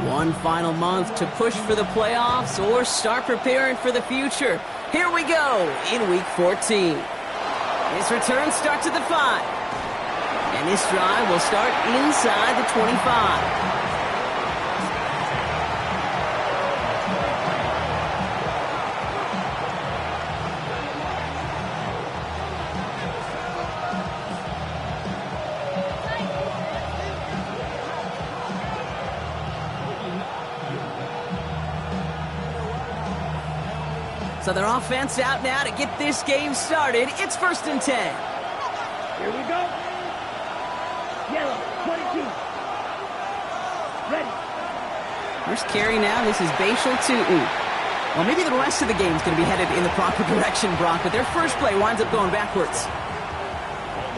One final month to push for the playoffs or start preparing for the future. Here we go in Week 14. His return starts at the 5. And this drive will start inside the 25. So their offense out now to get this game started. It's 1st and 10. Here we go. Yellow, 22. Ready. First carry now. This is Bashal Tutin. Well, maybe the rest of the game is going to be headed in the proper direction, Brock, but their first play winds up going backwards.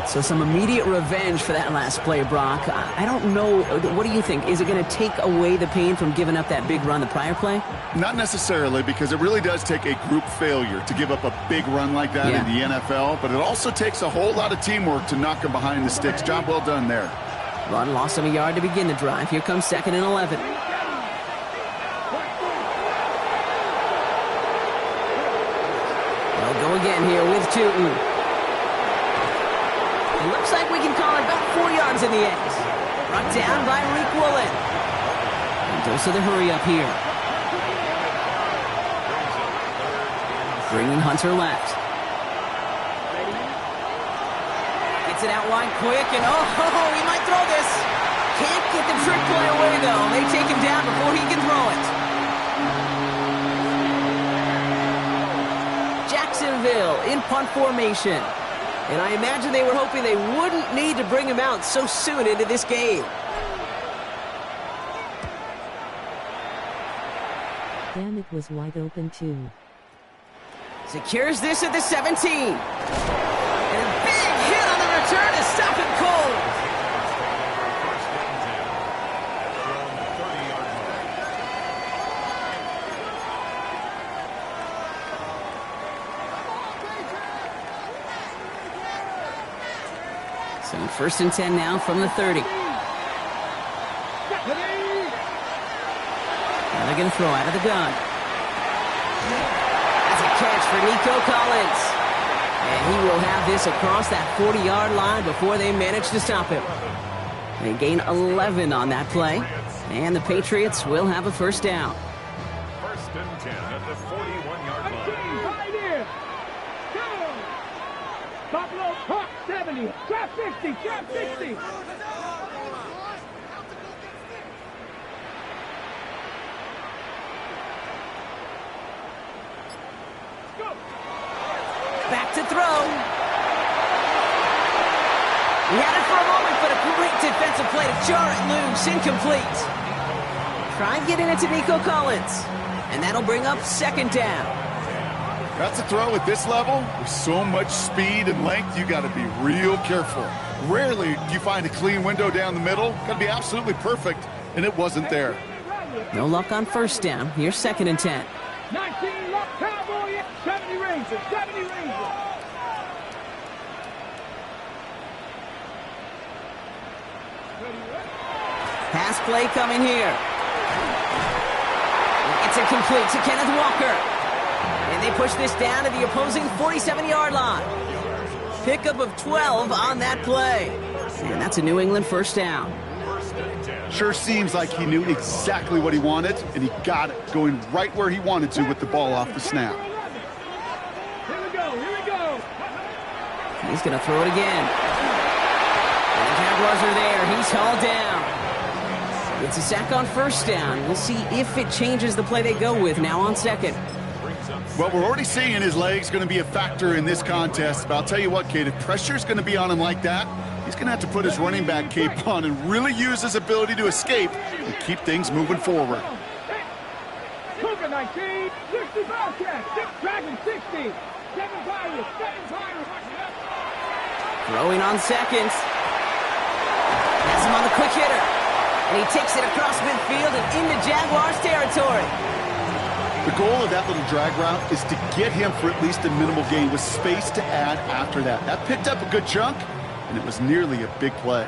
So some immediate revenge for that last play, Brock. I don't know. What do you think? Is it going to take away the pain from giving up that big run the prior play? Not necessarily, because it really does take a group failure to give up a big run like that in the NFL, but it also takes a whole lot of teamwork to knock them behind the sticks. Job well done there. Run lost him a yard to begin the drive. Here comes 2nd and 11. They'll go again here with Tutin. It looks like we can call it about 4 yards in the end. Brought down by Riq Woolen. And dose of the hurry up here. Bringing Hunter left. Gets it out wide quick, and he might throw this. Can't get the trick play away, though. They take him down before he can throw it. Jacksonville in punt formation. And I imagine they were hoping they wouldn't need to bring him out so soon into this game. Damn, it was wide open too. Secures this at the 17. And a big hit on the return to stop him cold. So 1st and 10 now from the 30. Now they're going to throw out of the gun. That's a catch for Nico Collins. And he will have this across that 40-yard line before they manage to stop him. They gain 11 on that play. And the Patriots will have a 1st down. 1st and 10 at the 41-yard line. Right here. Go. Buffalo Park 70. Trap 50. Trap 60. Back to throw. He had it for a moment, but a great defensive play to jar it loose. Incomplete. Try getting it to Nico Collins. And that'll bring up 2nd down. That's a throw at this level. With so much speed and length, you got to be real careful. Rarely do you find a clean window down the middle. Got to be absolutely perfect, and it wasn't there. No luck on 1st down. Here's 2nd and 10. 19 luck, Cowboy. 70 Rangers. 70 Rangers. Pass play coming here. It's incomplete to Kenneth Walker. And they push this down to the opposing 47-yard line. Pickup of 12 on that play. And that's a New England 1st down. Sure seems like he knew exactly what he wanted, and he got it, going right where he wanted to with the ball off the snap. Here we go. Here we go. He's going to throw it again. And the Jaguars are there. He's hauled down. It's a sack on 1st down. We'll see if it changes the play they go with now on 2nd. Well, we're already seeing his legs going to be a factor in this contest. But I'll tell you what, Kate, if pressure's going to be on him like that, he's going to have to put his running back cape on and really use his ability to escape and keep things moving forward. Cougar 19, 60 Bobcats, 6 Dragons 60, 7 Pirates, 7 Pirates. Throwing on 2nd. Has him on the quick hitter. And he takes it across midfield and into Jaguars territory. The goal of that little drag route is to get him for at least a minimal gain with space to add after that. That picked up a good chunk, and it was nearly a big play.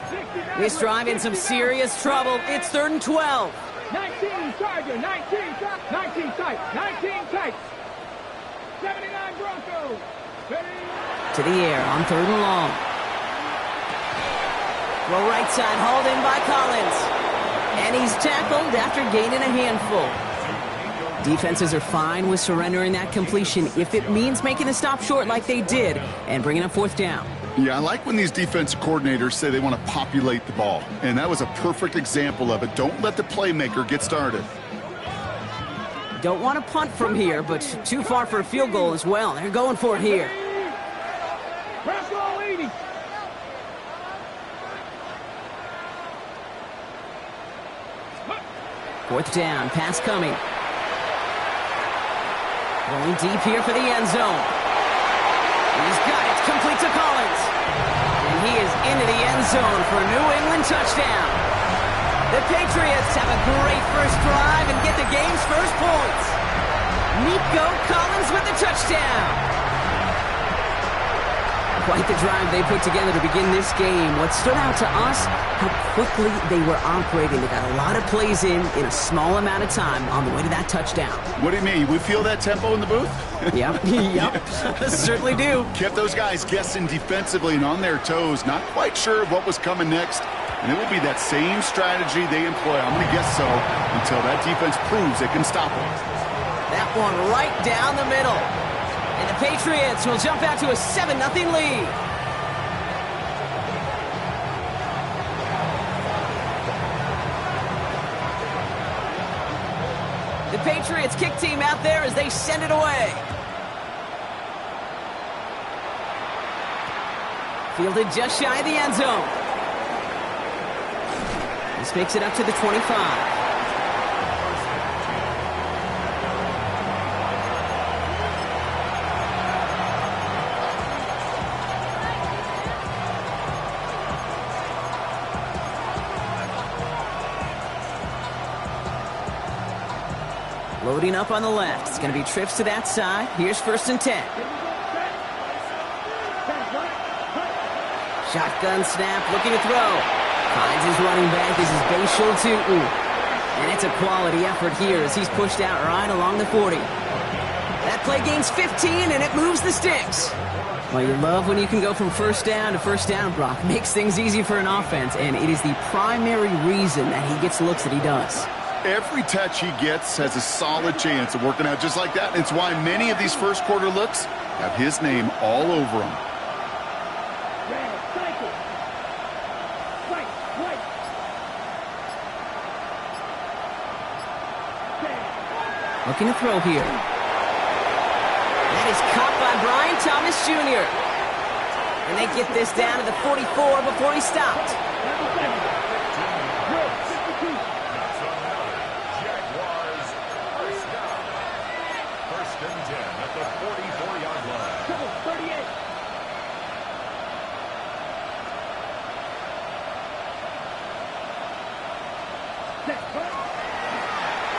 This drive in some serious trouble. It's 3rd and 12. 19 Charger, 19 tight, 19 tight. 79 Broncos. To the air on 3rd and long. Throw right side, hauled in by Collins. And he's tackled after gaining a handful. Defenses are fine with surrendering that completion if it means making the stop short like they did and bringing up 4th down. Yeah, I like when these defensive coordinators say they want to populate the ball. And that was a perfect example of it. Don't let the playmaker get started. Don't want to punt from here, but too far for a field goal as well. They're going for it here. Bronco 80. Fourth down, pass coming. Going deep here for the end zone. He's got it, complete to Collins. And he is into the end zone for a New England touchdown. The Patriots have a great first drive and get the game's first points. Nico Collins with the touchdown. Quite the drive they put together to begin this game. What stood out to us, how quickly they were operating. They got a lot of plays in a small amount of time on the way to that touchdown. What do you mean? We feel that tempo in the booth? Yep, certainly do. Kept those guys guessing defensively and on their toes, not quite sure what was coming next. And it will be that same strategy they employ, I'm going to guess so, until that defense proves they can stop it. That one right down the middle. And the Patriots will jump out to a 7-0 lead. The Patriots kick team out there as they send it away. Fielded just shy of the end zone. This makes it up to the 25. Loading up on the left. It's going to be trips to that side. Here's 1st and 10. Shotgun snap, looking to throw. Finds his running back. This is Bashal Tutin. And it's a quality effort here as he's pushed out right along the 40. That play gains 15, and it moves the sticks. Well, you love when you can go from 1st down to 1st down, Brock. Makes things easy for an offense, and it is the primary reason that he gets looks that he does. Every touch he gets has a solid chance of working out just like that. It's why many of these first quarter looks have his name all over them. Looking to throw here. That is caught by Brian Thomas Jr. And they get this down to the 44 before he stopped.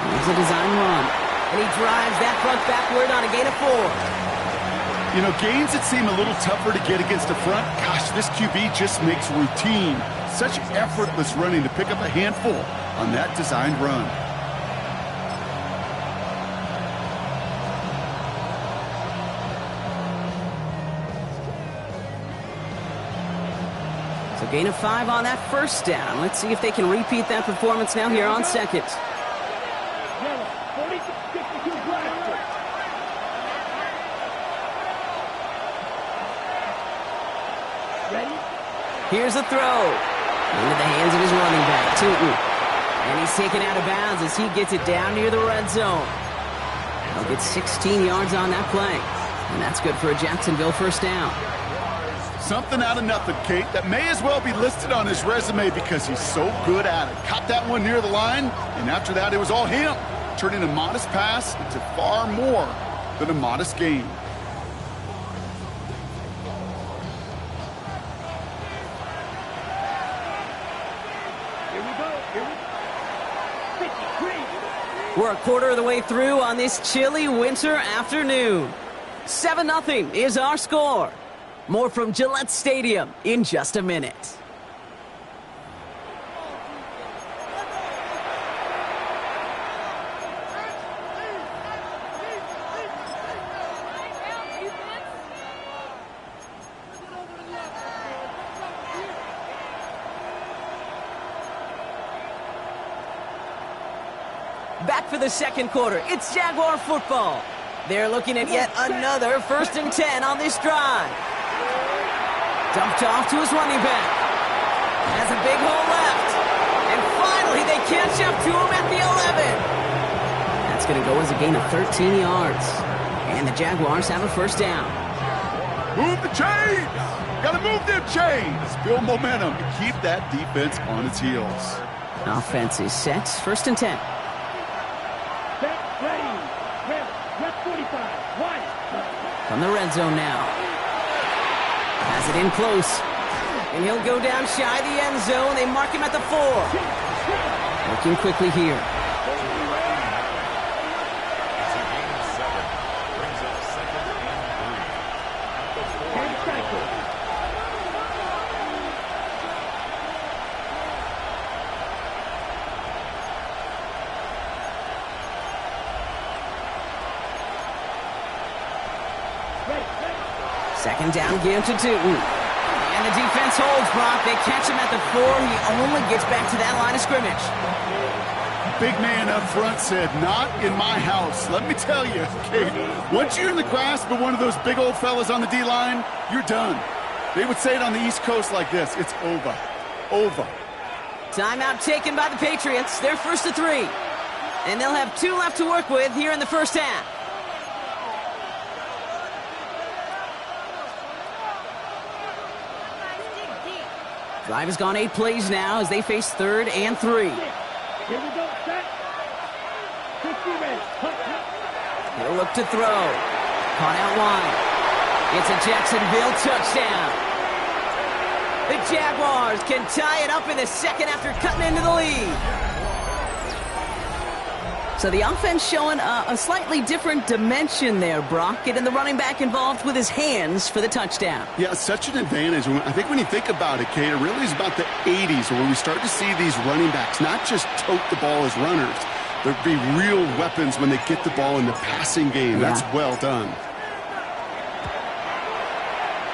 Here's a design run. And he drives that front backward on a gain of 4. You know, gains that seem a little tougher to get against the front, gosh, this QB just makes routine. Such effortless running to pick up a handful on that designed run. So gain of 5 on that 1st down. Let's see if they can repeat that performance now here on 2nd. Here's a throw. Into the hands of his running back, Tutin. And he's taken out of bounds as he gets it down near the red zone. He'll get 16 yards on that play. And that's good for a Jacksonville 1st down. Something out of nothing, Kate, that may as well be listed on his resume because he's so good at it. Caught that one near the line, and after that it was all him, turning a modest pass into far more than a modest gain. We're a quarter of the way through on this chilly winter afternoon. 7-0 is our score. More from Gillette Stadium in just a minute. for the second quarter. It's Jaguar football. They're looking at yet another 1st and 10 on this drive. Dumped off to his running back. Has a big hole left. And finally, they catch up to him at the 11. That's going to go as a gain of 13 yards. And the Jaguars have a first down. Move the chains! Gotta move them chains! Build momentum and keep that defense on its heels. Offense is set. 1st and 10. Set, ready. Rep 45. One. From the red zone now. Has it in close. And he'll go down shy the end zone. They mark him at the 4. Working quickly here. It's a gain of 7. Brings up 2nd and 3. At the 4 yard line. Second down, give to Tootin. And the defense holds, Brock. They catch him at the 4. He only gets back to that line of scrimmage. Big man up front said, not in my house. Let me tell you, Kate, once you're in the grasp of one of those big old fellas on the D-line, you're done. They would say it on the East Coast like this. It's over. Over. Timeout taken by the Patriots. They're 1st and 3. And they'll have 2 left to work with here in the first half. Drive has gone 8 plays now as they face 3rd and 3. Here we go, set. 50 ready. He'll look to throw. Caught out wide. It's a Jacksonville touchdown. The Jaguars can tie it up in the second after cutting into the lead. So the offense showing a slightly different dimension there, Brock. Getting the running back involved with his hands for the touchdown. Yeah, such an advantage. I think when you think about it, Kate, it really is about the 80s where we start to see these running backs not just tote the ball as runners. There'd be real weapons when they get the ball in the passing game. Yeah. That's well done.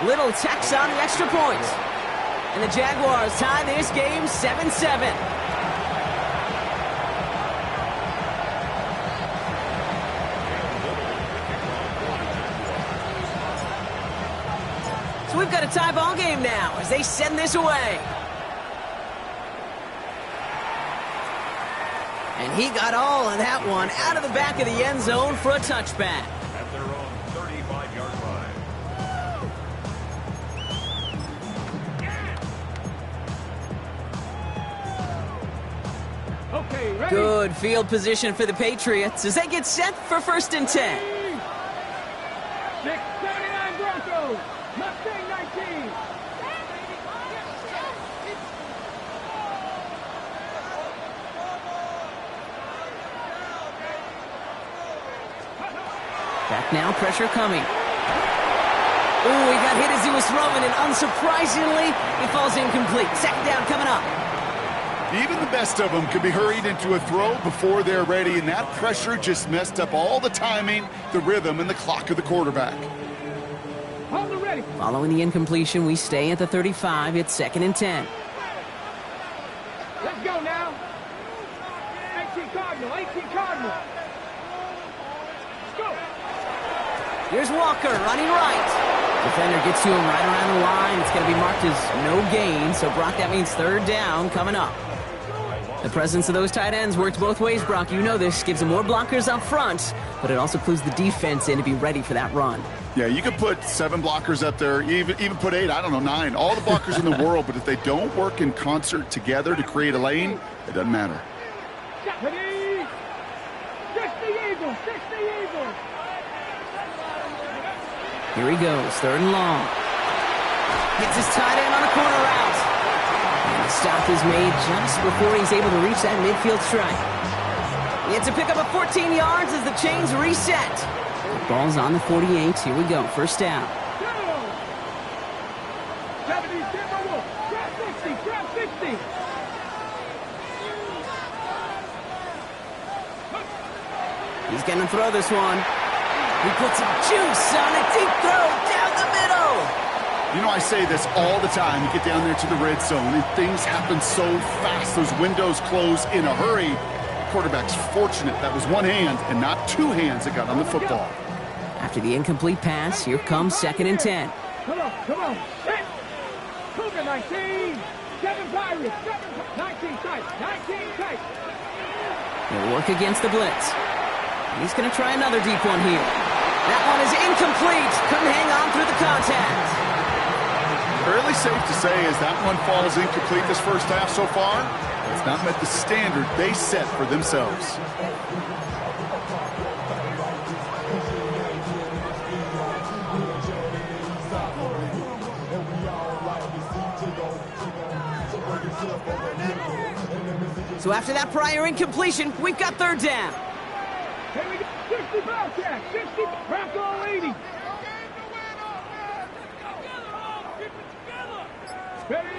Little tacks on the extra point. And the Jaguars tie this game 7-7. So we've got a tie ball game now as they send this away. And he got all of that one out of the back of the end zone for a touchback. At their own 35-yard line. Okay, ready. Good field position for the Patriots as they get set for 1st and 10. 679 Broncos. Mustang 19. Back now, pressure coming. Ooh, he got hit as he was throwing, and unsurprisingly, it falls incomplete. Second down coming up. Even the best of them could be hurried into a throw before they're ready, and that pressure just messed up all the timing, the rhythm, and the clock of the quarterback. Hold it ready. Following the incompletion, we stay at the 35. It's 2nd and 10. Let's go now. 18 Cardinal. 18 Cardinal. Let's go. Here's Walker running right. Defender gets to him right around the line. It's going to be marked as no gain. So, Brock, that means 3rd down coming up. The presence of those tight ends works both ways, Brock. You know this. Gives them more blockers up front, but it also clues the defense in to be ready for that run. Yeah, you could put 7 blockers up there, even put 8, I don't know, 9. All the blockers in the world, but if they don't work in concert together to create a lane, it doesn't matter. Ready. 60 Eagles. 60 Eagles. Here he goes, 3rd and long. Gets his tight end on a corner route. And the stop is made just before he's able to reach that midfield strike. He had to pick up a 14 yards as the chains reset. The ball's on the 48. Here we go, 1st down. 70 Timberwolves. Trap 60. Trap 60. He's going to throw this one. He puts some juice on a deep throw down the middle. You know, I say this all the time. You get down there to the red zone, and things happen so fast. Those windows close in a hurry. quarterback's fortunate that was one hand and not two hands that got on the football. After the incomplete pass, here comes 2nd and 10. Come on. Hit. Cougar 19. 7 Pirates. 19 tight. 19 tight. He'll work against the blitz. He's going to try another deep one here. That one is incomplete. Couldn't hang on through the contact. Fairly safe to say as that one falls incomplete this first half so far, it's not met the standard they set for themselves. So after that prior incompletion, we've got 3rd down. Here we go. 60 Bobcats. 60 Bronco 80. Ready?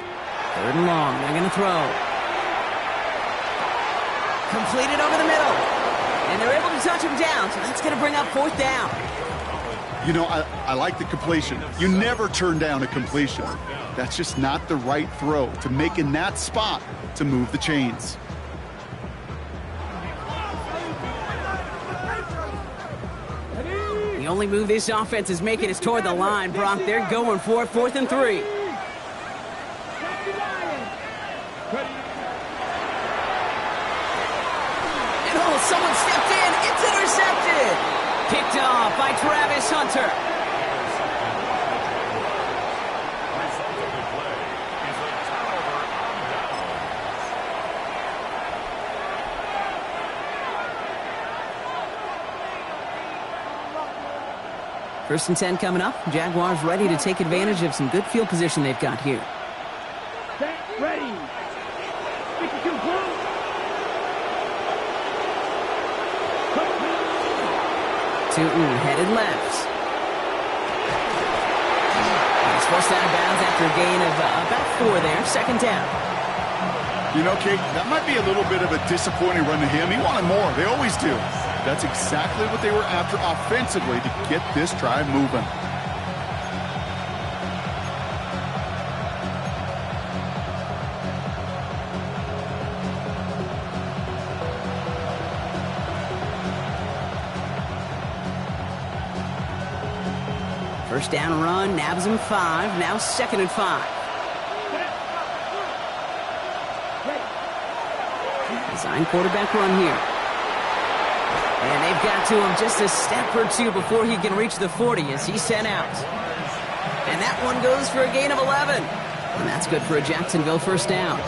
3rd and long. They're going to throw. Completed over the middle. And they're able to touch him down, so that's going to bring up 4th down. You know, I like the completion. You never turn down a completion. That's just not the right throw to make in that spot to move the chains. The only move this offense is making is toward the line, Brock. They're going for it, 4th and 3. And oh, someone stepped in. It's intercepted. Picked off by Travis Hunter. First and 10 coming up. Jaguars ready to take advantage of some good field position they've got here. Set, ready. 52 blue. Tootin headed left. He's forced out of bounds after a gain of about 4 there. 2nd down. You know, Kate, that might be a little bit of a disappointing run to him. He wanted more. They always do. That's exactly what they were after offensively to get this drive moving. First down run, nabs him 5. Now 2nd and 5. Design quarterback run here. And they've got to him just a step or 2 before he can reach the 40 as he's sent out. And that one goes for a gain of 11. And that's good for a Jacksonville first down.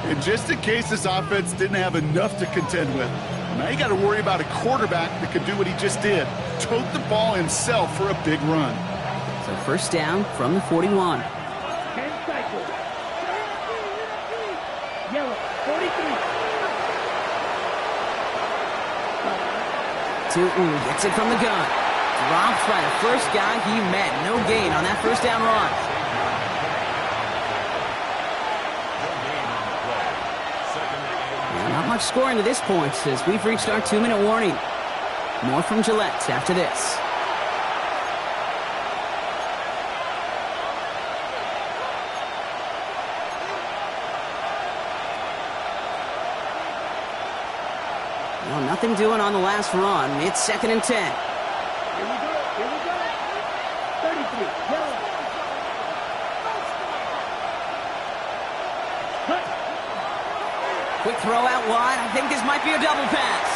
And just in case this offense didn't have enough to contend with, now you got to worry about a quarterback that could do what he just did. Tote the ball himself for a big run. So first down from the 41. 10 cycles. Yellow, 43. Tootin gets it from the gun. Drops by the first guy he met. No gain on that first down run. Well, not much scoring to this point as we've reached our 2-minute warning. More from Gillette after this. Well, nothing doing on the last run. It's 2nd and 10. Here we go. 33. Yellow. Cut. Quick throw out wide. I think this might be a double pass.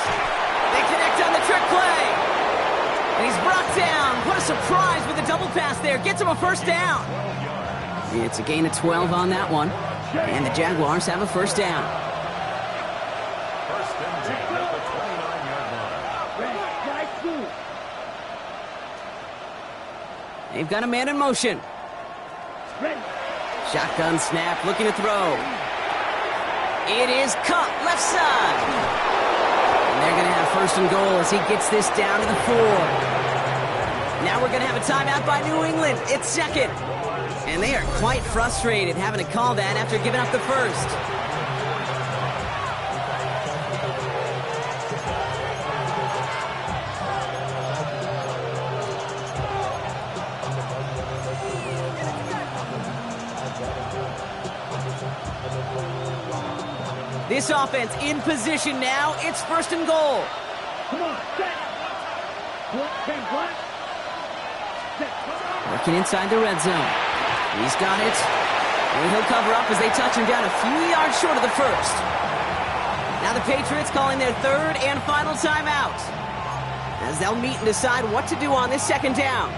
They connect on the trick play. And he's brought down. What a surprise with the double pass there. Gets him a first down. It's a gain of 12 on that one. And the Jaguars have a first down. First and 10 at the 29-yard line. Red, strike 2. They've got a man in motion. Ready. Shotgun snap, looking to throw. It is cut left side. And they're going to have first and goal as he gets this down to the 4. Now we're going to have a timeout by New England. It's 2nd. And they are quite frustrated having to call that after giving up the first. This offense in position now. It's first and goal. Come on, set. What? Set. Working inside the red zone. He's got it. And he'll cover up as they touch him down a few yards short of the first. Now the Patriots calling their third and final timeout, as they'll meet and decide what to do on this second down.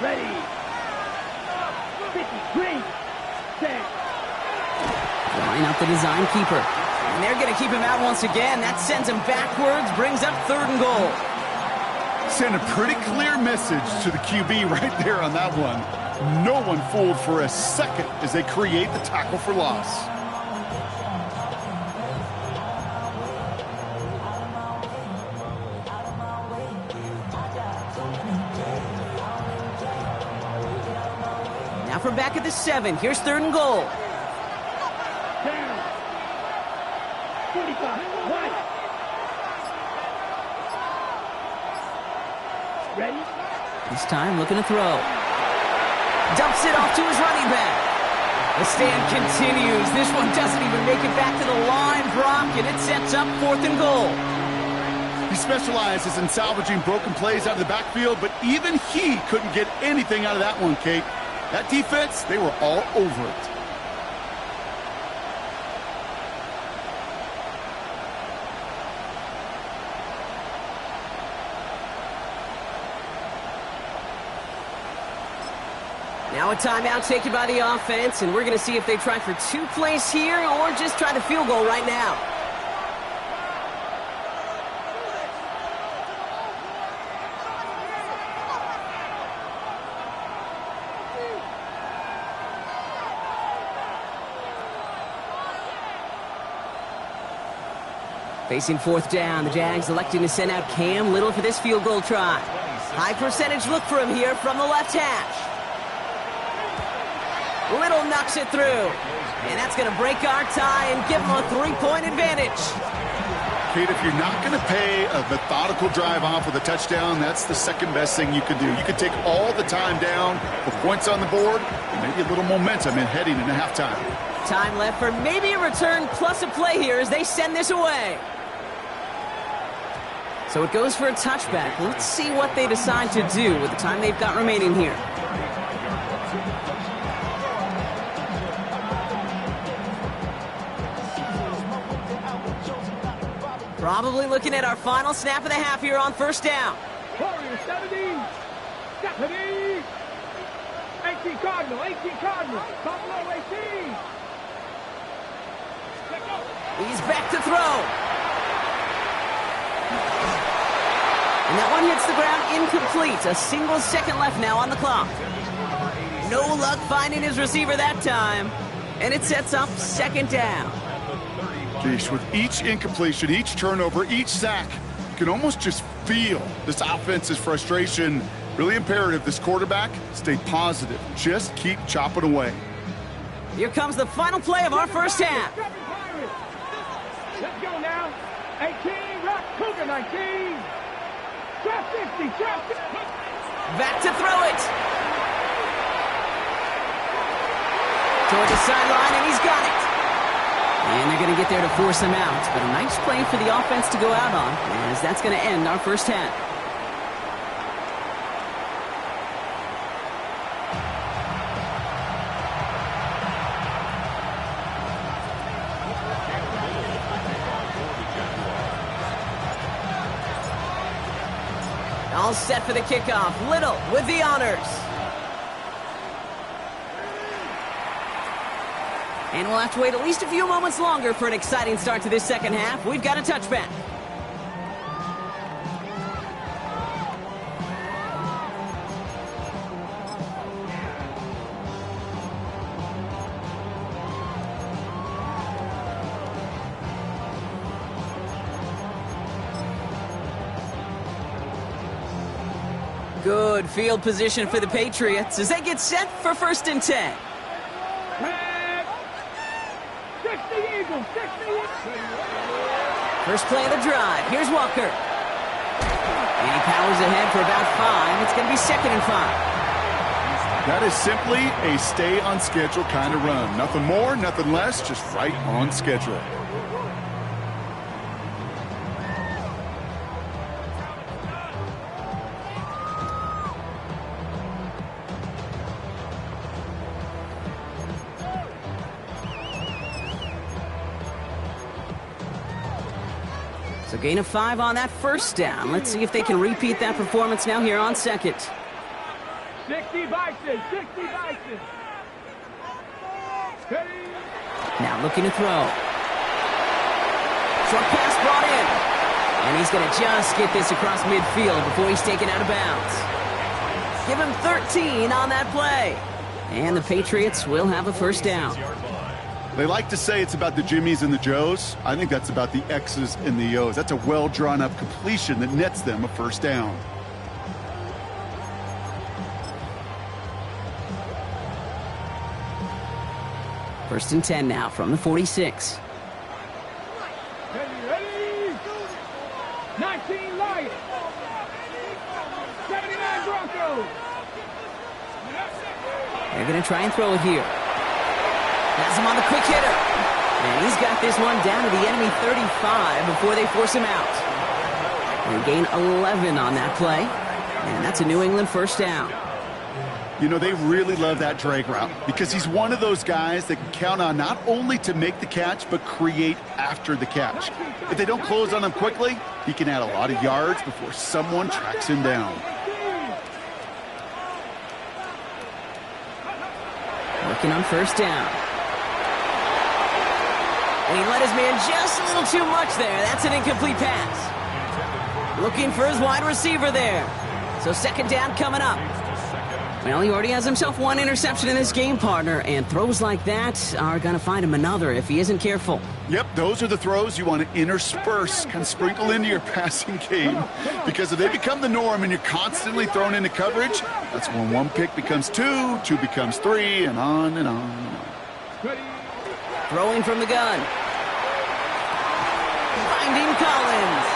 Ready. 53. Set. Line up the design keeper. And they're going to keep him out once again. That sends him backwards, brings up third and goal. Send a pretty clear message to the QB right there on that one. No one fooled for a second as they create the tackle for loss. Now from back at the 7, here's third and goal. Down. 45. One. Ready. This time looking to throw. Dumps it off to his running back. The stand continues. This one doesn't even make it back to the line, Brock, and it sets up fourth and goal. He specializes in salvaging broken plays out of the backfield, but even he couldn't get anything out of that one, Kate. That defense, they were all over it. Now a timeout taken by the offense, and we're going to see if they try for 2 plays here or just try the field goal right now. Facing fourth down, the Jags electing to send out Cam Little for this field goal try. High percentage look for him here from the left hash. Little knocks it through. And that's going to break our tie and give them a 3-point advantage. Kate, if you're not going to pay a methodical drive off with a touchdown, that's the second best thing you could do. You could take all the time down for points on the board and maybe a little momentum in heading into halftime. Time left for maybe a return plus a play here as they send this away. So it goes for a touchback. Let's see what they decide to do with the time they've got remaining here. Probably looking at our final snap of the half here on first down. Warrior 70. 70. 18 Cardinal. 18 Cardinal. Buffalo 18. He's back to throw. And that one hits the ground incomplete. A single second left now on the clock. No luck finding his receiver that time. And it sets up second down. Geesh, with each incompletion, each turnover, each sack, you can almost just feel this offense's frustration. Really imperative this quarterback stay positive. Just keep chopping away. Here comes the final play of our first half. Let's go now. 18, Rock Cougar 19. Trap 60, trap 50. Back to throw it. Toward the sideline, and he's got it. And they're going to get there to force him out. But a nice play for the offense to go out on, as that's going to end our first half. All set for the kickoff. Little with the honors. And we'll have to wait at least a few moments longer for an exciting start to this second half. We've got a touchback. Good field position for the Patriots as they get set for first and 10. 60 Eagles, 60 Eagles. First play of the drive. Here's Walker. And he powers ahead for about 5. It's going to be 2nd and 5. That is simply a stay on schedule kind of run. Nothing more, nothing less, just right on schedule. So gain of 5 on that first down. Let's see if they can repeat that performance now here on 2nd. 60 Bison, 60 Bison. Now looking to throw. Short pass brought in. And he's going to just get this across midfield before he's taken out of bounds. Give him 13 on that play. And the Patriots will have a first down. They like to say it's about the Jimmies and the Joes. I think that's about the X's and the O's. That's a well-drawn-up completion that nets them a first down. First and 10 now from the 46. Ready? 19 Lions. 79 Broncos. They're going to try and throw it here. Has him on the quick hitter. And he's got this one down to the enemy 35 before they force him out. They gain 11 on that play. And that's a New England first down. You know, they really love that drag route because he's one of those guys that can count on not only to make the catch, but create after the catch. If they don't close on him quickly, he can add a lot of yards before someone tracks him down. Working on first down. And he let his man just a little too much there. That's an incomplete pass. Looking for his wide receiver there. So 2nd down coming up. Well, he already has himself 1 interception in this game, partner, and throws like that are going to find him another if he isn't careful. Yep, those are the throws you want to intersperse, kind of sprinkle into your passing game, because if they become the norm and you're constantly thrown into coverage, that's when 1 pick becomes 2, 2 becomes 3, and on and on and on. Throwing from the gun. Finding Collins.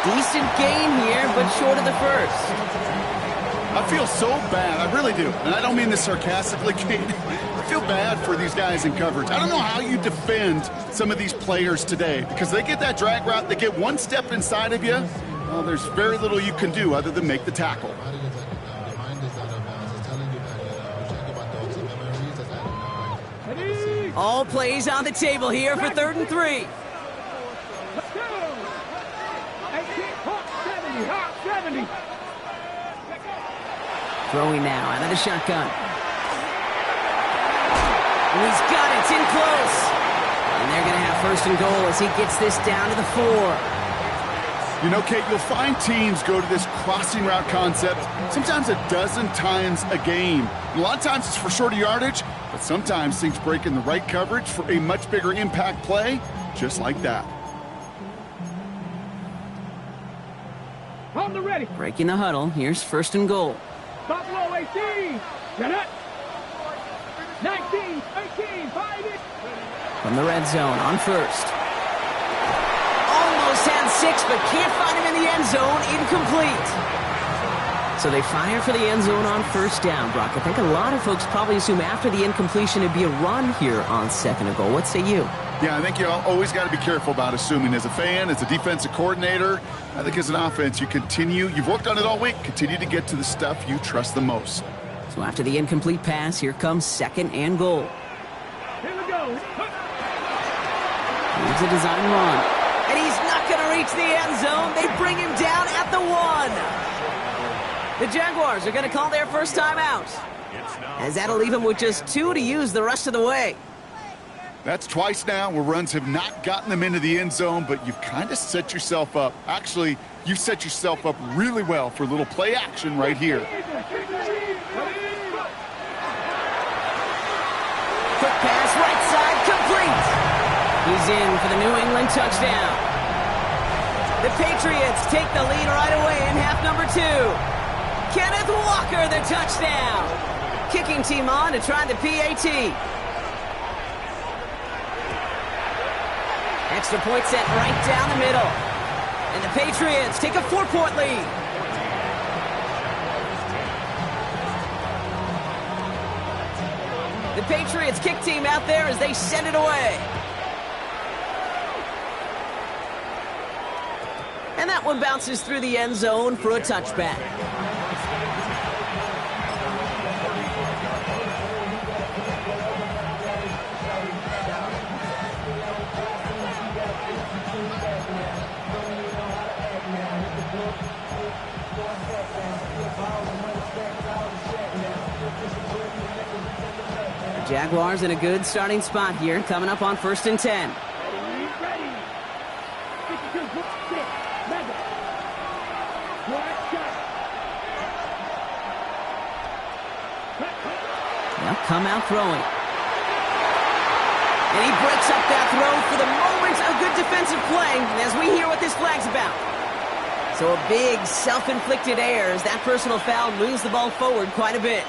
Decent gain here, but short of the first. I feel so bad. I really do. And I don't mean this sarcastically, Kate. I feel bad for these guys in coverage. I don't know how you defend some of these players today because they get that drag route, they get 1 step inside of you. Well, there's very little you can do other than make the tackle. All plays on the table here for 3rd and 3. Let's go. 18, Hawk 70. Throwing now out of the shotgun. And he's got it. It's in close. And they're going to have 1st and goal as he gets this down to the 4. You know, Kate, you'll find teams go to this crossing route concept sometimes a dozen times a game. And a lot of times it's for shorter yardage, but sometimes things break in the right coverage for a much bigger impact play, just like that. On the ready. Breaking the huddle. Here's 1st and goal. Buffalo 18. Get it. 19, 18, find it. From the red zone on 1st. Almost had 6, but can't find him in the end zone. Incomplete. So they fire for the end zone on 1st down, Brock. I think a lot of folks probably assume after the incompletion it'd be a run here on 2nd and goal. What say you? Yeah, I think you always got to be careful about assuming. As a fan, as a defensive coordinator, I think as an offense, you've worked on it all week, continue to get to the stuff you trust the most. So after the incomplete pass, here comes 2nd and goal. Here we go. Here's a design run. And he's not going to reach the end zone. They bring him down at the 1. The Jaguars are going to call their first timeout, as that'll leave him with just 2 to use the rest of the way. That's twice now where runs have not gotten them into the end zone, but you've kind of set yourself up. Actually, you've set yourself up really well for a little play action right here. Quick pass, right side, complete. He's in for the New England touchdown. The Patriots take the lead right away in half number 2. Kenneth Walker, the touchdown. Kicking team on to try the PAT. Extra point sent right down the middle. And the Patriots take a 4-point lead. The Patriots kick team out there as they send it away. And that one bounces through the end zone for a touchback. The Jaguars in a good starting spot here, coming up on 1st and 10. Ready. 52, 6, Mega. They'll come out throwing. And he breaks up that throw for the moment. A good defensive play as we hear what this flag's about. So a big self-inflicted error as that personal foul moves the ball forward quite a bit.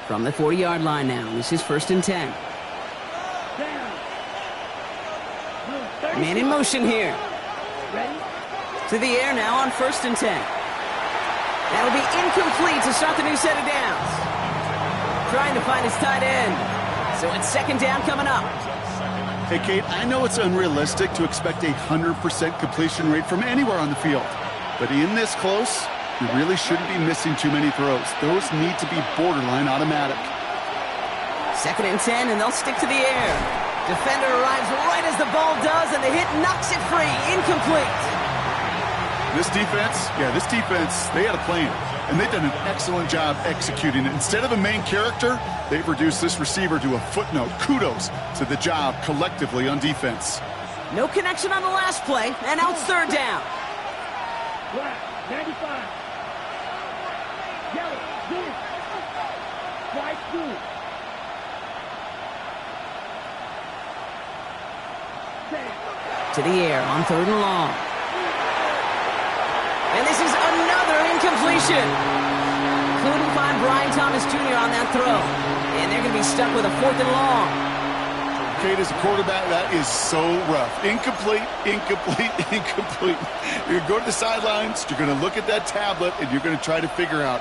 From the 40-yard line now, this is 1st and 10. Man in motion here. To the air now on 1st and 10. That'll be incomplete to start the new set of downs. Trying to find his tight end. So it's 2nd down coming up. Hey, Kate, I know it's unrealistic to expect a 100% completion rate from anywhere on the field. But in this close, you really shouldn't be missing too many throws. Those need to be borderline automatic. 2nd and 10, and they'll stick to the air. Defender arrives right as the ball does, and the hit knocks it free. Incomplete. This defense, they had a plan, and they've done an excellent job executing it. Instead of a main character, they've reduced this receiver to a footnote. Kudos to the job collectively on defense. No connection on the last play, and now it's 3rd down. Black, 95. Yellow, blue. White, blue. To the air on 3rd and long. And this is another incompletion. Couldn't find Brian Thomas Jr. on that throw. And they're going to be stuck with a 4th and long. Kate, as a quarterback, that is so rough. Incomplete. You're going to go to the sidelines, you're going to look at that tablet, and you're going to try to figure out.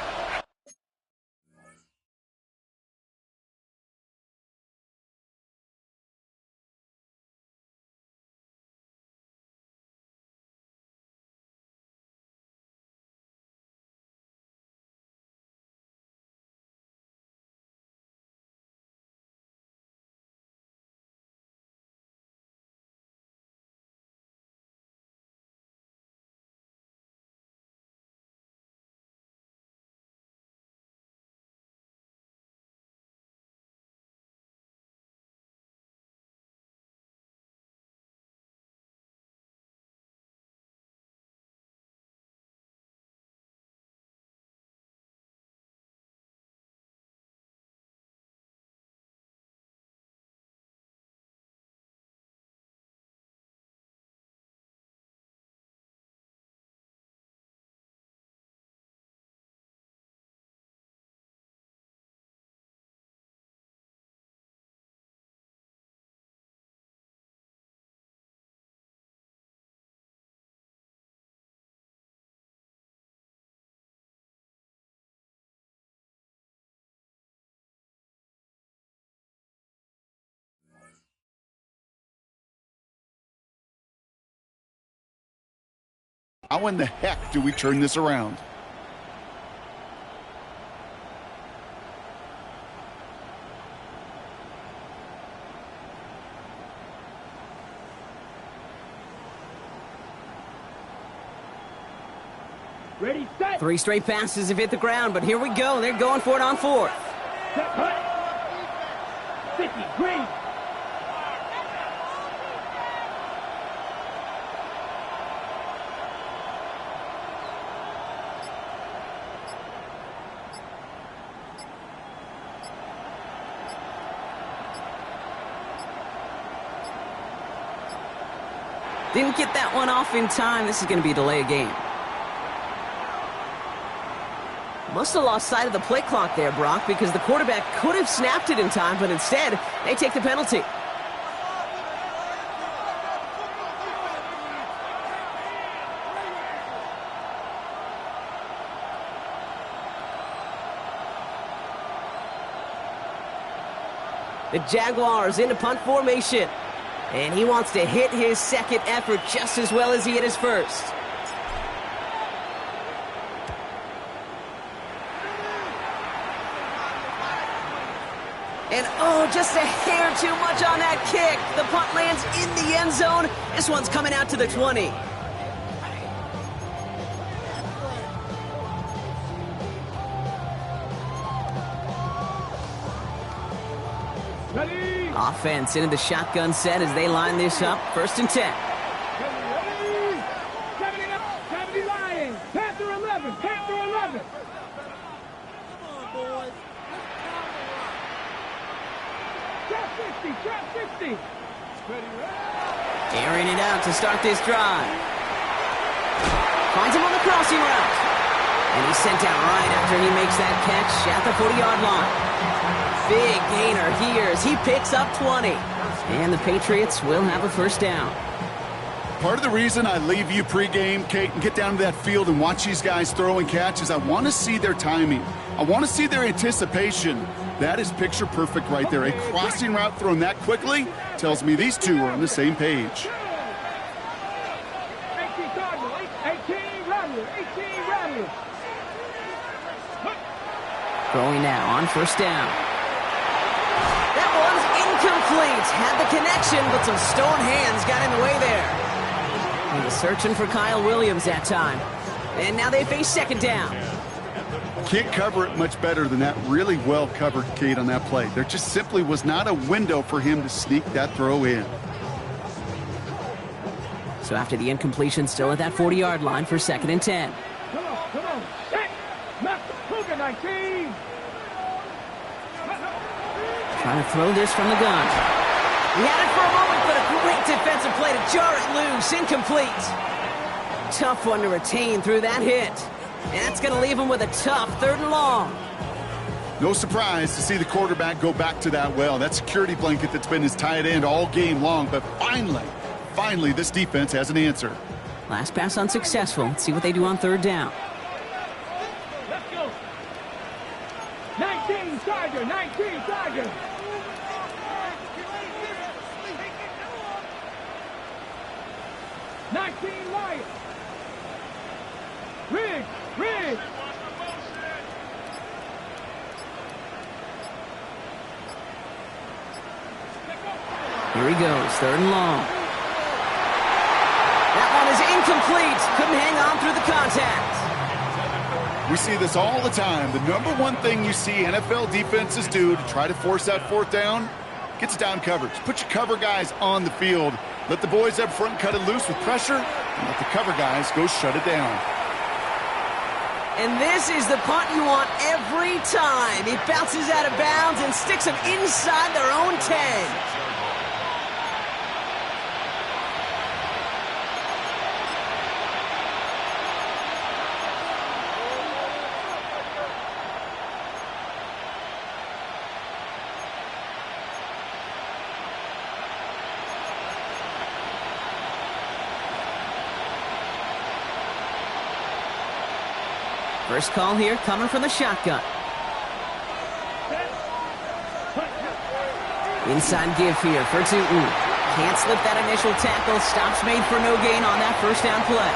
How in the heck do we turn this around? Ready, set. 3 straight passes have hit the ground, but here we go. They're going for it on 4th. Set, cut. 50, green. Didn't get that one off in time. This is going to be a delay of game. Must have lost sight of the play clock there, Brock, because the quarterback could have snapped it in time, but instead, they take the penalty. The Jaguars into punt formation. And he wants to hit his second effort just as well as he hit his first. And oh, just a hair too much on that kick. The punt lands in the end zone. This one's coming out to the 20. Ready? Offense into the shotgun set as they line this up. 1st and 10. Ready? 70 Lions. Panther 11. Panther 11. Trap 60. Trap 60. Airing it out to start this drive. Finds him on the crossing route. And he's sent out right after he makes that catch at the 40-yard line. Big gainer here as he picks up 20. And the Patriots will have a 1st down. Part of the reason I leave you pregame, Kate, and get down to that field and watch these guys throw and catch is I want to see their timing. I want to see their anticipation. That is picture perfect right there. A crossing route thrown that quickly tells me these two are on the same page. 18 Cardinals. 18 Ramblers. 18 Ramblers. Throwing now on 1st down. That one's incomplete. Had the connection, but some stone hands got in the way there. He was searching for Kyle Williams that time. And now they face 2nd down. Can't cover it much better than that. Really well covered, Kate, on that play. There just simply was not a window for him to sneak that throw in. So after the incompletion, still at that 40-yard line for 2nd and 10. Come on. Set. Knock Cougar 19. Trying to throw this from the gun. He had it for a moment, but a great defensive play to jar it loose. Incomplete. Tough one to retain through that hit. And that's going to leave him with a tough 3rd and long. No surprise to see the quarterback go back to that well. That security blanket that's been his tight end all game long. But finally, this defense has an answer. Last pass unsuccessful. Let's see what they do on 3rd down. Let's go. 19 Tiger. 19 Tiger. Lions. Riggs. Here he goes, 3rd and long. That one is incomplete. Couldn't hang on through the contact. We see this all the time. The number one thing you see NFL defenses do to try to force that 4th down, gets down coverage. Put your cover guys on the field. Let the boys up front cut it loose with pressure, and let the cover guys go shut it down. And this is the punt you want every time. It bounces out of bounds and sticks them inside their own 10. First call here coming from the shotgun. Inside give here for Tootin. Can't slip that initial tackle. Stops made for no gain on that 1st down play.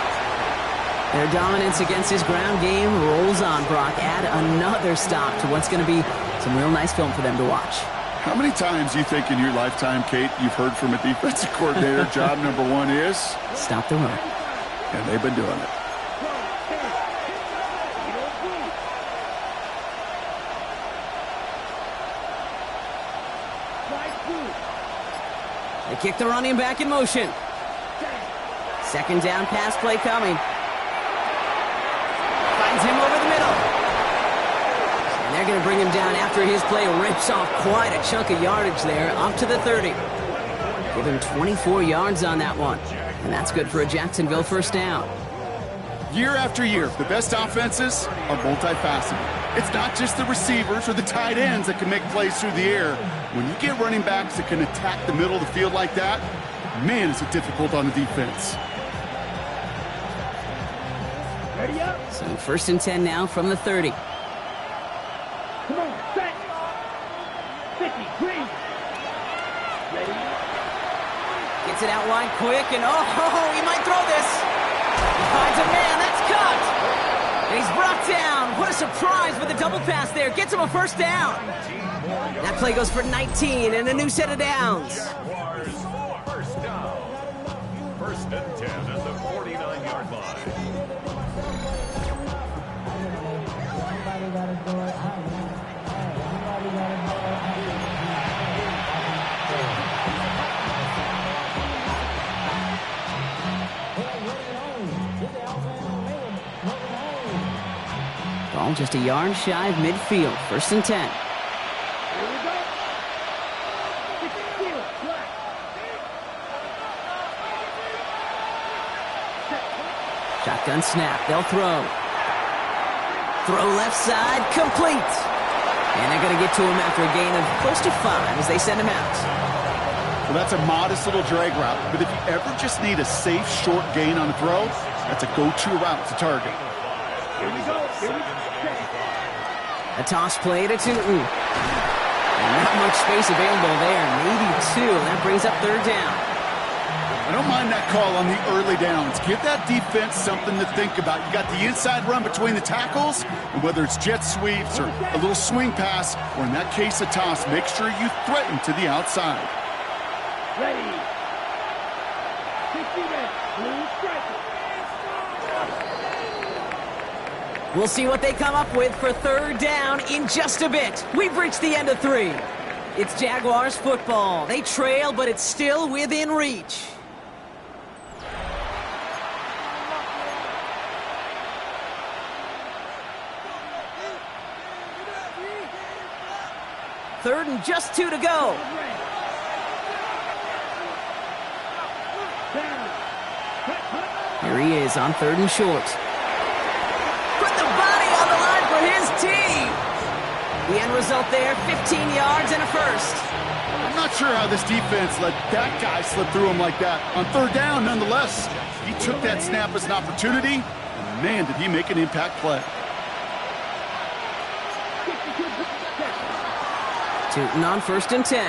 Their dominance against his ground game rolls on, Brock. Add another stop to what's going to be some real nice film for them to watch. How many times do you think in your lifetime, Kate, you've heard from a defensive coordinator, job number 1 is? Stop the run. And they've been doing it. They kick the running back in motion. 2nd down pass play coming. Finds him over the middle. And they're going to bring him down after his play rips off quite a chunk of yardage there, up to the 30. Give him 24 yards on that one. And that's good for a Jacksonville 1st down. Year after year, the best offenses are multifaceted. It's not just the receivers or the tight ends that can make plays through the air. When you get running backs that can attack the middle of the field like that, man, is it difficult on the defense. Ready up. So 1st and 10 now from the 30. Come on, set. 50, green. Ready. Gets it out wide quick, and oh, he might throw this. He finds a man, that's caught. And he's brought down. What a surprise with the double pass there. Gets him a 1st down. That play goes for 19 and a new set of downs. Jaguars, 1st down. 1st and 10 at the 49-yard line. Ball just a yard shy of midfield. 1st and 10. Here we go. 60 field, flat. Shotgun snap. They'll throw. Throw left side. Complete. And they're going to get to him after a gain of close to 5 as they send him out. Well, that's a modest little drag route, but if you ever just need a safe, short gain on a throw, that's a go-to route to target. Here we go. Here we go. A toss play to Tootin. And not much space available there. Maybe 2. That brings up 3rd down. I don't mind that call on the early downs. Give that defense something to think about. You got the inside run between the tackles, and whether it's jet sweeps or a little swing pass, or in that case a toss, make sure you threaten to the outside. Ready. 60 minutes. Blue striker. We'll see what they come up with for 3rd down in just a bit. We've reached the end of 3. It's Jaguars football. They trail, but it's still within reach. Third and just 2 to go. Here he is on 3rd and short. Put the body on the line for his team. The end result there, 15 yards and a 1st. I'm not sure how this defense let that guy slip through him like that. On 3rd down, nonetheless, he took that snap as an opportunity, and man, did he make an impact play. Tootin on 1st and 10.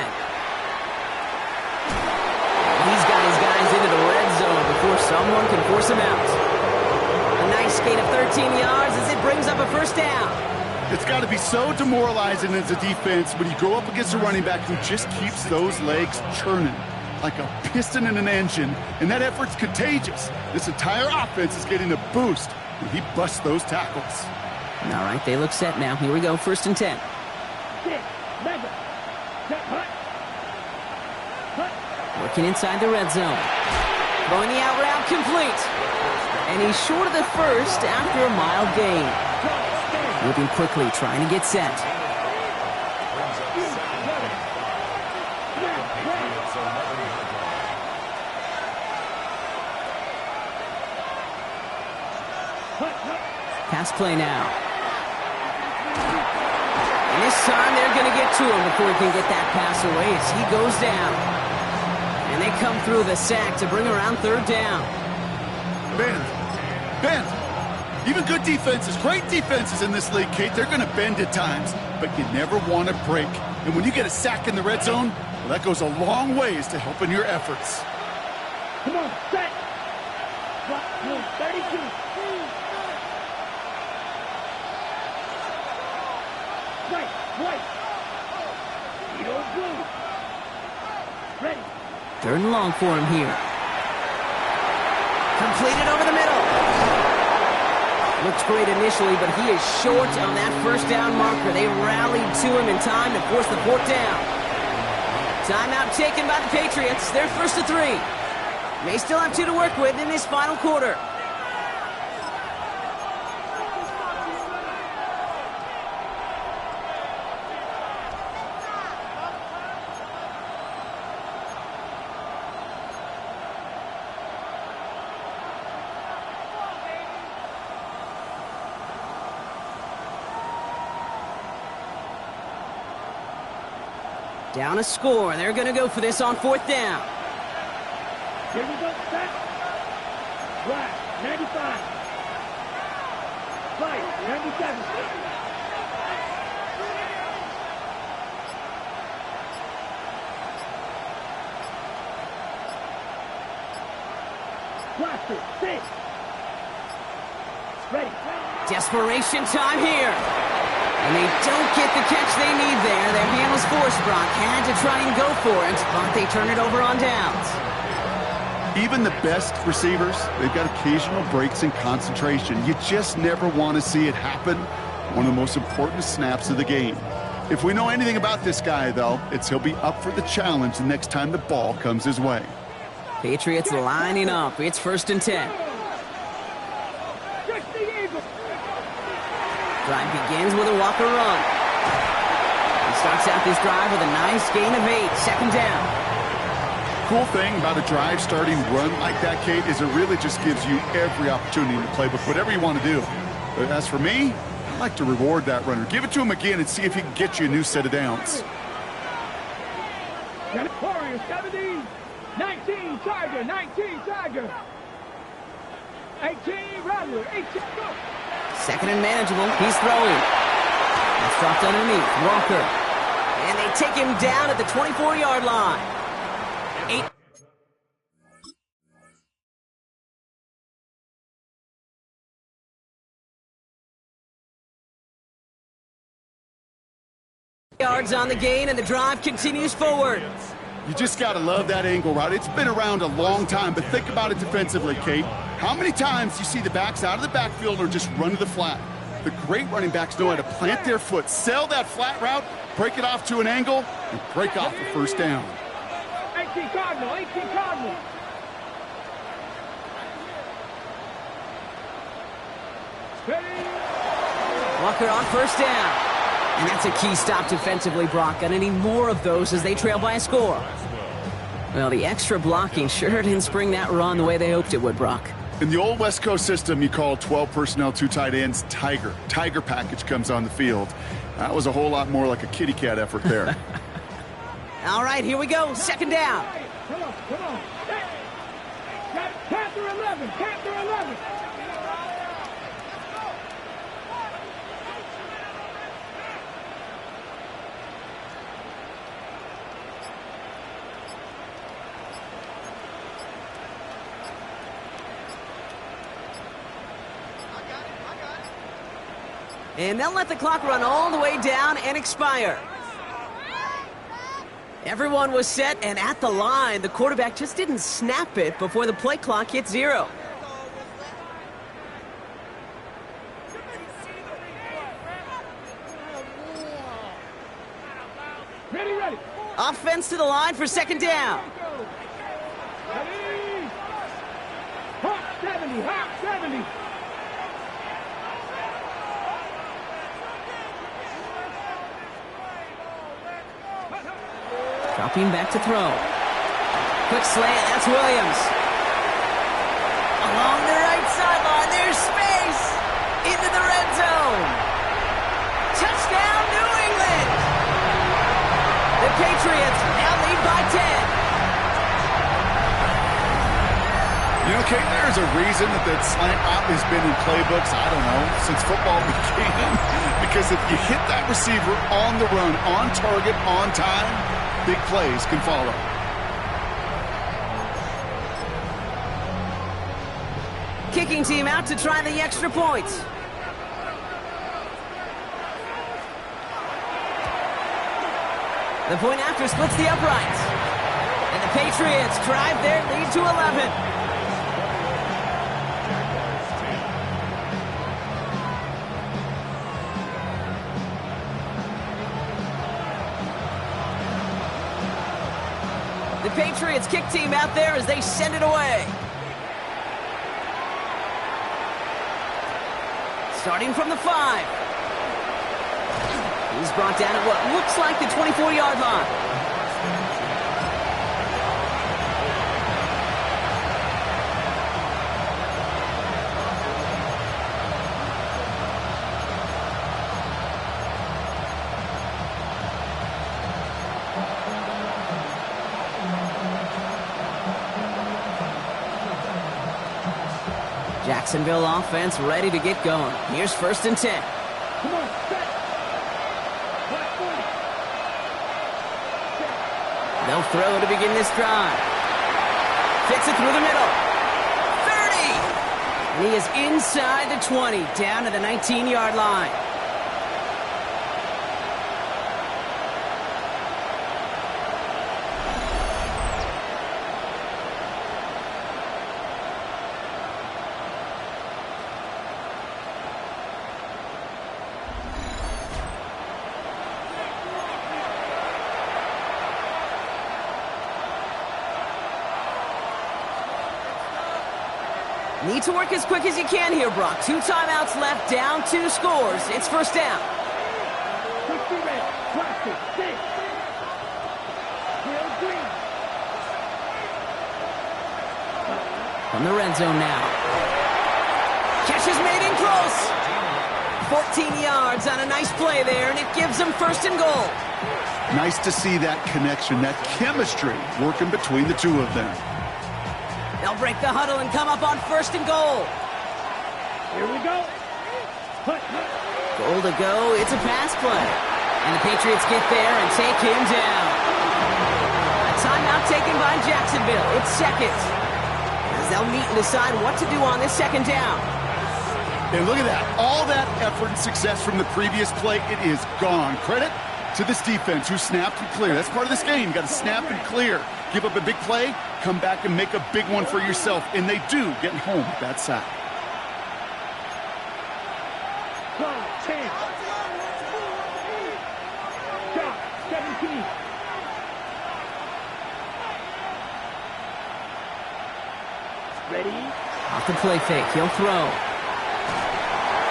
He's got his guys into the red zone before someone can force him out. A nice gain of 13 yards as it brings up a 1st down. It's got to be so demoralizing as a defense when you go up against a running back who just keeps those legs churning like a piston in an engine, and that effort's contagious. This entire offense is getting a boost when he busts those tackles. All right, they look set now. Here we go, 1st and 10. Working inside the red zone. Throwing the out route complete. And he's short of the 1st after a mild gain. Moving quickly, trying to get set. Pass play now. And this time they're going to get to him before he can get that pass away as he goes down. And they come through the sack to bring around 3rd down. Bend. Even good defenses, great defenses in this league, Kate, they're going to bend at times, but you never want to break. And when you get a sack in the red zone, well, that goes a long ways to helping your efforts. Come on, set. 32. White. Eagle blue. Ready. 3rd and long for him here. Completed over the middle. Looks great initially, but he is short on that 1st down marker. They rallied to him in time to force the 4th down. Timeout taken by the Patriots. They're 1st to 3. May still have 2 to work with in this final quarter. Down a score. They're going to go for this on 4th down. Here we go, set. Right, 95. Fight, 97. Blaster, 6. Ready. Desperation time here. And they don't get the catch they need there. Their hand was forced, Brock. Had to try and go for it, but they turn it over on downs. Even the best receivers, they've got occasional breaks in concentration. You just never want to see it happen. One of the most important snaps of the game. If we know anything about this guy, though, it's he'll be up for the challenge the next time the ball comes his way. Patriots lining up. It's 1st and 10. Drive begins with a Walker run. He starts out this drive with a nice gain of 8. 2nd down. Cool thing about a drive starting run like that, Kate, is it really just gives you every opportunity in the playbook, whatever you want to do. But as for me, I like to reward that runner. Give it to him again and see if he can get you a new set of downs. Warriors 70, 19 Tiger, 19 Tiger. 18 Rattler, 18 go. 2nd and manageable. He's throwing. That's dropped underneath. Walker. And they take him down at the 24-yard line. 8 yards on the gain, and the drive continues forward. You just got to love that angle route. It's been around a long time, but think about it defensively, Kate. How many times you see the backs out of the backfield or just run to the flat? The great running backs know how to plant their foot, sell that flat route, break it off to an angle, and break off the 1st down. 18 Cardinal, 18 Cardinal. Ready. Walker on 1st down. And that's a key stop defensively, Brock. Gonna need more of those as they trail by a score. Well, the extra blocking sure didn't spring that run the way they hoped it would, Brock. In the old West Coast system, you call 12 personnel, 2 tight ends, Tiger. Tiger package comes on the field. That was a whole lot more like a kitty cat effort there. All right, here we go. 2nd down. Come on, come on. Panther 11, Panther 11. And they'll let the clock run all the way down and expire. Everyone was set and at the line. The quarterback just didn't snap it before the play clock hit 0. Ready, ready. Offense to the line for 2nd down. Ready. Hot 70, hot 70. Dropping back to throw. Quick slant, that's Williams. Along the right sideline, there's space. Into the red zone. Touchdown, New England. The Patriots now lead by 10. You know, Kate, there's a reason that slant route has been in playbooks, I don't know, since football began. Because if you hit that receiver on the run, on target, on time, big plays can follow. Kicking team out to try the extra point. The point after splits the uprights. And the Patriots drive their lead to 11. The Patriots kick team out there as they send it away. Starting from the 5. He's brought down at what looks like the 24-yard line. Jacksonville offense ready to get going. Here's 1st and 10. Come on, set. They'll throw to begin this drive. Fits it through the middle. 30! And he is inside the 20, down to the 19-yard line. Need to work as quick as you can here, Brock. 2 timeouts left, down 2 scores. It's 1st down. 60 red, plastic, 6. Hill green. From the red zone now. Catch is made in close. 14 yards on a nice play there, and it gives them 1st and goal. Nice to see that connection, that chemistry working between the two of them. They'll break the huddle and come up on 1st and goal. Here we go. Goal to go. It's a pass play. And the Patriots get there and take him down. A timeout taken by Jacksonville. It's 2nd. As they'll meet and decide what to do on this 2nd down. And look at that. All that effort and success from the previous play, it is gone. Credit to this defense who snapped and cleared. That's part of this game. You got to snap and clear. Give up a big play, come back and make a big one for yourself. And they do, getting home with that sack. 12, 10. Shot, 17. Ready? Off the play fake, he'll throw.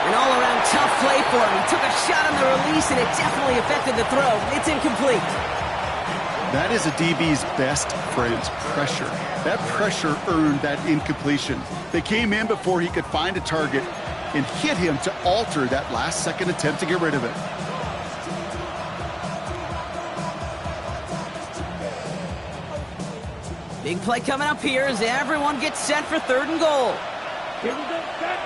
An all-around tough play for him. He took a shot on the release, and it definitely affected the throw. It's incomplete. That is a DB's best friend's pressure. That pressure earned that incompletion. They came in before he could find a target and hit him to alter that last-second attempt to get rid of it. Big play coming up here as everyone gets set for 3rd and goal. Here we go, set.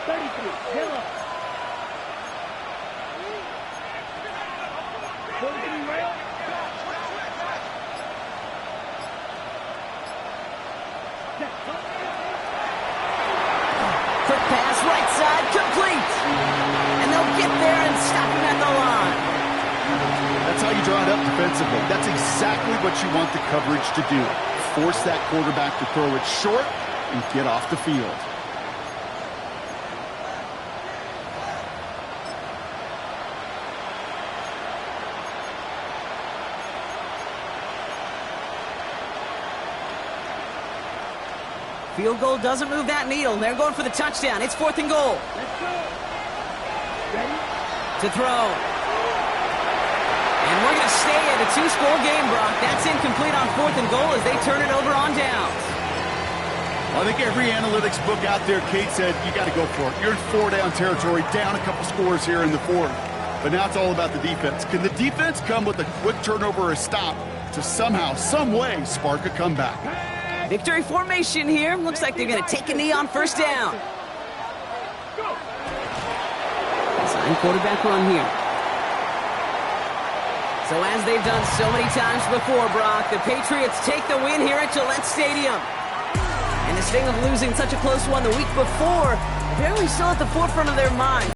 33, hill up. 43 right. Quick pass, right side, complete. And they'll get there and stop him at the line. That's how you draw it up defensively. That's exactly what you want the coverage to do. Force that quarterback to throw it short and get off the field. Field goal doesn't move that needle. They're going for the touchdown. It's 4th and goal. Let's go. Ready? To throw. And we're going to stay at a 2-score game, Brock. That's incomplete on 4th and goal as they turn it over on downs. I think every analytics book out there, Kate, said you got to go for it. You're in 4-down territory, down a couple scores here in the 4th. But now it's all about the defense. Can the defense come with a quick turnover or a stop to somehow, some way, spark a comeback? Victory formation here. Looks like they're going to take a knee on 1st down. Design quarterback run here. So as they've done so many times before, Brock, the Patriots take the win here at Gillette Stadium. And this thing of losing such a close one the week before, apparently still at the forefront of their mind.